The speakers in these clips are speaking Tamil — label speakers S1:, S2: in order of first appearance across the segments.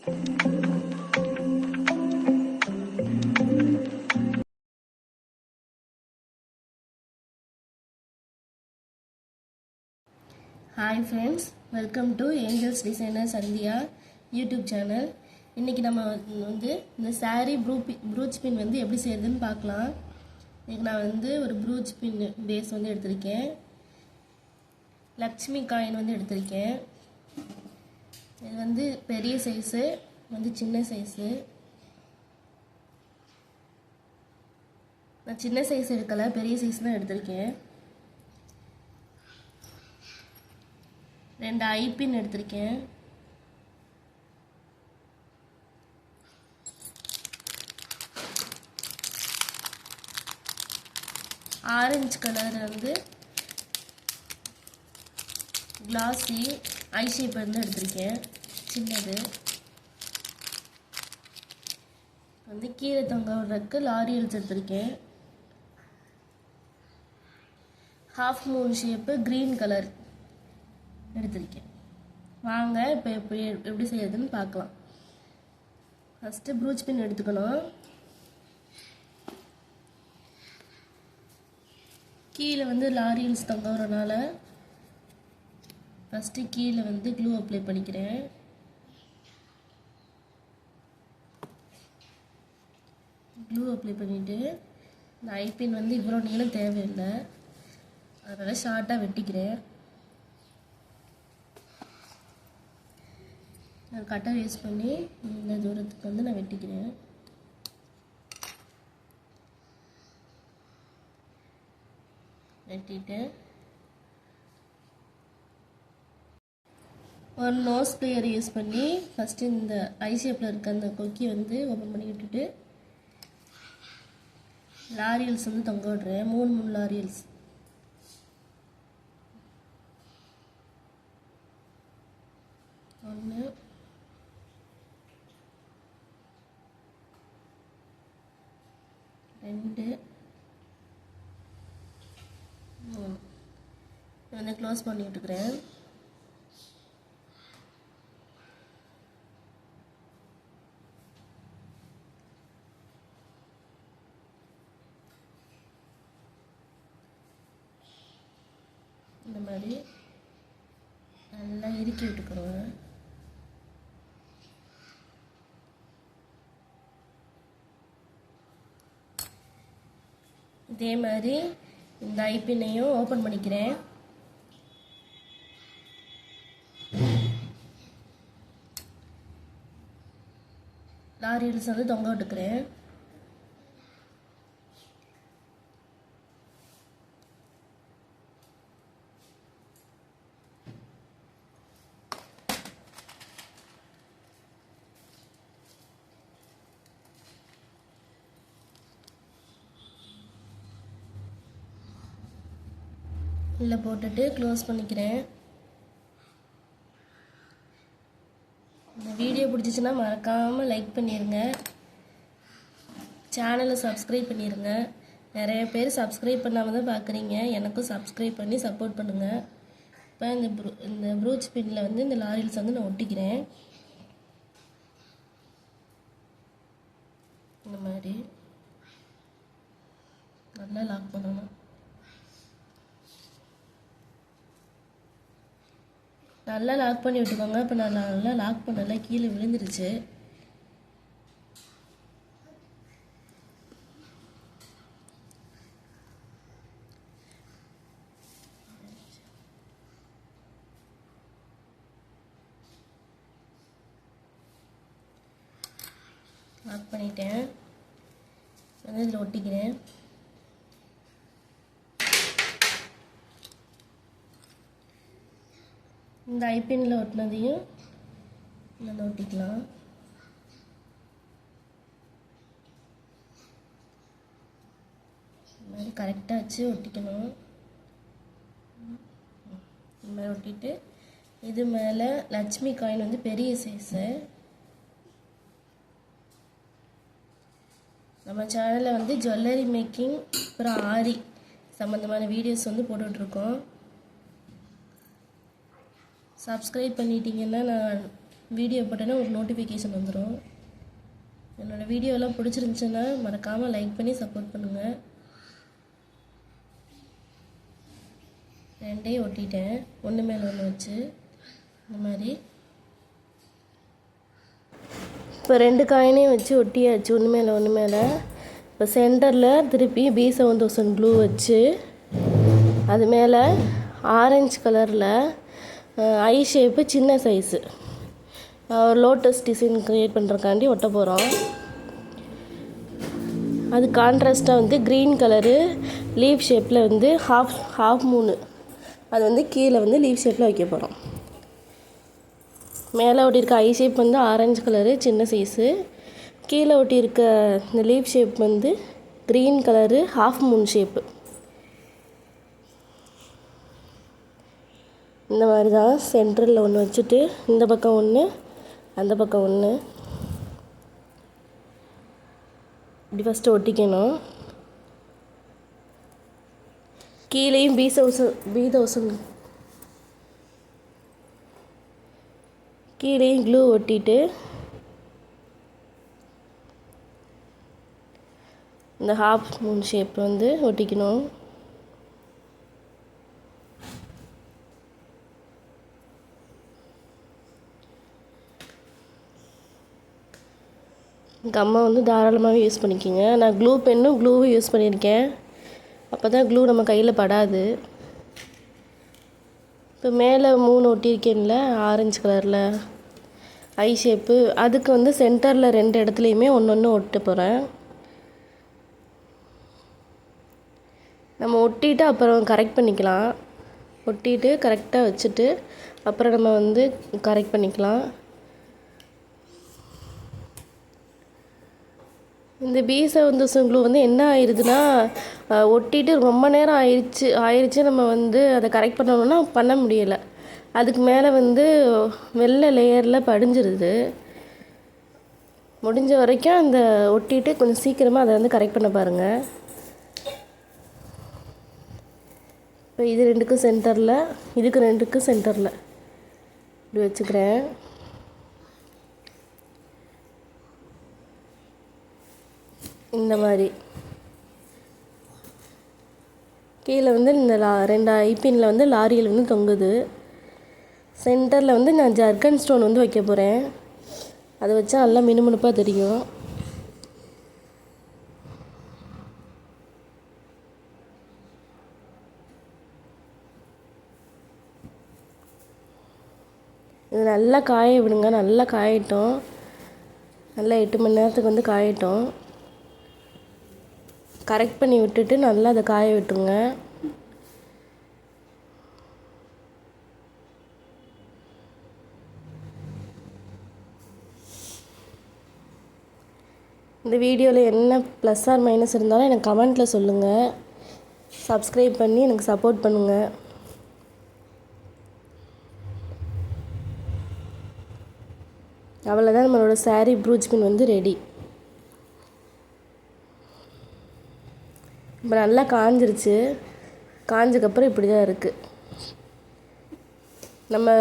S1: Hi friends, welcome to Angels Designer Sandhya YouTube channel. இன்றைக்கி நம்ம வந்து இந்த சாரீ ப்ரூச் பின் வந்து எப்படி செய்யுதுன்னு பார்க்கலாம். இன்றைக்கி நான் வந்து ஒரு ப்ரூச் பின் பேஸ் வந்து எடுத்திருக்கேன். லக்ஷ்மி காயின் வந்து எடுத்திருக்கேன். இது வந்து பெரிய சைஸு, வந்து சின்ன சைஸு. நான் சின்ன சைஸ் எடுக்கலை, பெரிய சைஸ் தான் எடுத்திருக்கேன். 2 ஐபின் எடுத்திருக்கேன். ஆரஞ்சு கலர் வந்து கிளாஸி ஐ ஷேப் வந்து எடுத்திருக்கேன், சின்னது. வந்து கீழே தொங்க விடுறதுக்கு லாரியல்ஸ் எடுத்திருக்கேன். Half Moon shape green colour எடுத்திருக்கேன். வாங்க இப்போ எப்படி செய்யறதுன்னு பார்க்கலாம். ஃபஸ்ட்டு ப்ரூச் பின் எடுத்துக்கணும். கீழே வந்து லாரியல்ஸ் தொங்கறனால ஃபஸ்ட்டு கீழே வந்து க்ளூ அப்ளை பண்ணிக்கிறேன். க்ளூ அப்ளை பண்ணிவிட்டு இந்த ஐபின் வந்து இவ்வளோ நீளம் தேவையில்லை, அதனால் ஷார்ட்டாக வெட்டிக்கிறேன். நான் கட்டர் யூஸ் பண்ணி இந்த தூரத்துக்கு வந்து நான் வெட்டிக்கிறேன். வெட்டிட்டு ஒரு நோஸ் பிளேயர் யூஸ் பண்ணி ஃபஸ்ட்டு இந்த ஐ ஷேப்பில் இருக்க அந்த கொக்கி வந்து ஓப்பன் பண்ணி விட்டுட்டு லாரியல்ஸ் வந்து தொங்க விடுறேன். 3 லாரியல்ஸ். ஒன்று, 2, 3 வந்து க்ளோஸ் பண்ணி விட்டுக்கிறேன். இந்த மாதிரி நல்லா இறுக்கி விட்டுக்கிறோம். இதே மாதிரி இந்த ஐபின்னையும் ஓப்பன் பண்ணிக்கிறேன். லாரியல்ஸ் வந்து தொங்க விட்டுக்கிறேன். இல்லை போட்டுட்டு க்ளோஸ் பண்ணிக்கிறேன். இந்த வீடியோ பிடிச்சிச்சின்னா மறக்காமல் லைக் பண்ணிடுங்க, சேனலை சப்ஸ்கிரைப் பண்ணிடுங்க. நிறைய பேர் சப்ஸ்கிரைப் பண்ணாமல் தான் பார்க்குறீங்க, எனக்கும் சப்ஸ்கிரைப் பண்ணி சப்போர்ட் பண்ணுங்கள். இப்போ இந்த ப்ரூச் பின்னில் வந்து இந்த லாரியல்ஸ் வந்து நான் ஒட்டிக்கிறேன். இந்த மாதிரி நல்லா லாக் பண்ணணும். நல்லா லாக் பண்ணி விட்டுக்கோங்க. இப்போ நான் நல்லா லாக் பண்ணல, கீழே விழுந்துருச்சு. லாக் பண்ணிட்டேன். வந்து இதில் ஒட்டிக்கிறேன். இந்த ஐபின்ல ஒட்டினதையும் நல்லா ஒட்டிக்கலாம். இந்த மாதிரி கரெக்டாக வச்சு ஒட்டிக்கணும். இந்த மாதிரி ஒட்டிட்டு இது மேலே லக்ஷ்மி காயின் வந்து பெரிய சைஸு. நம்ம சேனலில் வந்து ஜுவல்லரி மேக்கிங் அப்புறம் ஆரி சம்மந்தமான வீடியோஸ் வந்து போட்டுட்ருக்கோம். சப்ஸ்கிரைப் பண்ணிட்டீங்கன்னா நான் வீடியோ போட்டேன்னா ஒரு நோட்டிஃபிகேஷன் வந்துடும். என்னோடய வீடியோலாம் பிடிச்சிருந்துச்சுன்னா மறக்காமல் லைக் பண்ணி சப்போர்ட் பண்ணுங்கள். ரெண்டையும் ஒட்டிட்டேன் ஒன்று மேலே ஒன்று வச்சு இந்த மாதிரி. இப்போ 2 காயினையும் வச்சு ஒட்டியாச்சு ஒன்று மேலே ஒன்று மேலே. இப்போ சென்டரில் திருப்பி B7000 க்ளூ வச்சு அது மேலே ஆரஞ்சு கலரில் ஐ ஷேப்பு சின்ன சைஸு லோட்டஸ் டிசைன் க்ரியேட் பண்ணுறக்காண்டி ஒட்ட போகிறோம். அது கான்ட்ராஸ்ட்டாக வந்து க்ரீன் கலரு லீஃப் ஷேப்பில் வந்து ஹாஃப் மூணு அது வந்து கீழே வந்து லீஃப் ஷேப்பில் வைக்க போகிறோம். மேலே ஒட்டியிருக்க ஐ ஷேப் வந்து ஆரஞ்சு கலரு சின்ன சைஸு, கீழே ஒட்டியிருக்க இந்த லீஃப் ஷேப் வந்து green colour half Moon shape. இந்த மாதிரி தான் சென்டரில் ஒன்று வச்சுட்டு இந்த பக்கம் ஒன்று அந்த பக்கம் ஒன்று இப்படி ஃபஸ்ட்டு ஒட்டிக்கணும். கீழேயும் B1000 கீழேயும் க்ளூ ஒட்டிட்டு இந்த ஹாஃப் மூன் ஷேப் வந்து ஒட்டிக்கணும். கம்மை வந்து தாராளமாகவே யூஸ் பண்ணிக்கோங்க. நான் க்ளூ பென்னும் க்ளூவும் யூஸ் பண்ணியிருக்கேன். அப்போ தான் க்ளூ நம்ம கையில் படாது. இப்போ மேலே 3 ஒட்டியிருக்கேன்ல ஆரஞ்சு கலரில் ஐ ஷேப்பு, அதுக்கு வந்து சென்டரில் 2 இடத்துலையுமே ஒன்று ஒட்ட போகிறேன். நம்ம ஒட்டிட்டு அப்புறம் கரெக்ட் பண்ணிக்கலாம். ஒட்டிட்டு கரெக்டாக வச்சுட்டு அப்புறம் நம்ம வந்து கரெக்ட் பண்ணிக்கலாம். இந்த B7000 க்ளூ வந்து என்ன ஆயிடுதுன்னா ஒட்டிட்டு ரொம்ப நேரம் ஆயிடுச்சு நம்ம வந்து அதை கரெக்ட் பண்ணணும்னா பண்ண முடியலை. அதுக்கு மேலே வந்து வெள்ளை லேயரில் படிஞ்சிருது. முடிஞ்ச வரைக்கும் அந்த ஒட்டிட்டு கொஞ்சம் சீக்கிரமாக அதை வந்து கரெக்ட் பண்ண பாருங்கள். இப்போ இது 2க்கும் சென்டரில், இதுக்கு 2க்கும் சென்டரில் இப்படி வச்சுக்கிறேன். இந்த மாதிரி கீழே வந்து இந்த 2 ஐபின்னில் வந்து லாரியில் வந்து தொங்குது. சென்டரில் வந்து நான் ஜர்கன் ஸ்டோன் வந்து வைக்க போகிறேன். அதை வச்சா நல்லா மினுமினுப்பாக தெரியும். இது நல்லா காய விடுங்க. நல்லா காயட்டும். நல்லா 8 மணி நேரத்துக்கு வந்து காயட்டும். கரெக்ட் பண்ணி விட்டுட்டு நல்லா அதை காய விட்டுருங்க. இந்த வீடியோவில் என்ன ப்ளஸ் ஆர் மைனஸ் இருந்தாலும் எனக்கு கமெண்ட்டில் சொல்லுங்கள். சப்ஸ்கிரைப் பண்ணி எனக்கு சப்போர்ட் பண்ணுங்கள். அவ்வளோதான், நம்மளோட saree ப்ரூச் பின் வந்து ரெடி. இப்போ நல்லா காஞ்சிருச்சு. காஞ்சக்கப்புறம் இப்படி தான் இருக்குது. நம்ம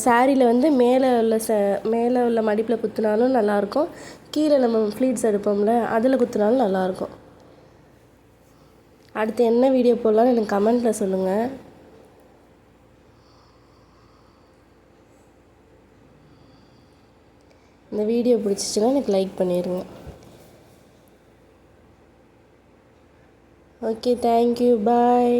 S1: சாரியில் வந்து மேலே உள்ள மடிப்பில் குத்துனாலும் நல்லாயிருக்கும். கீழே நம்ம ஃப்ளீட்ஸ் எடுப்போம்ல அதில் குத்துனாலும் நல்லாயிருக்கும். அடுத்து என்ன வீடியோ போடலான்னு எனக்கு கமெண்ட்டில் சொல்லுங்கள். இந்த வீடியோ பிடிச்சிச்சின்னா எனக்கு லைக் பண்ணிடுங்க. ஓகே, தேங்க்யூ, பாய்.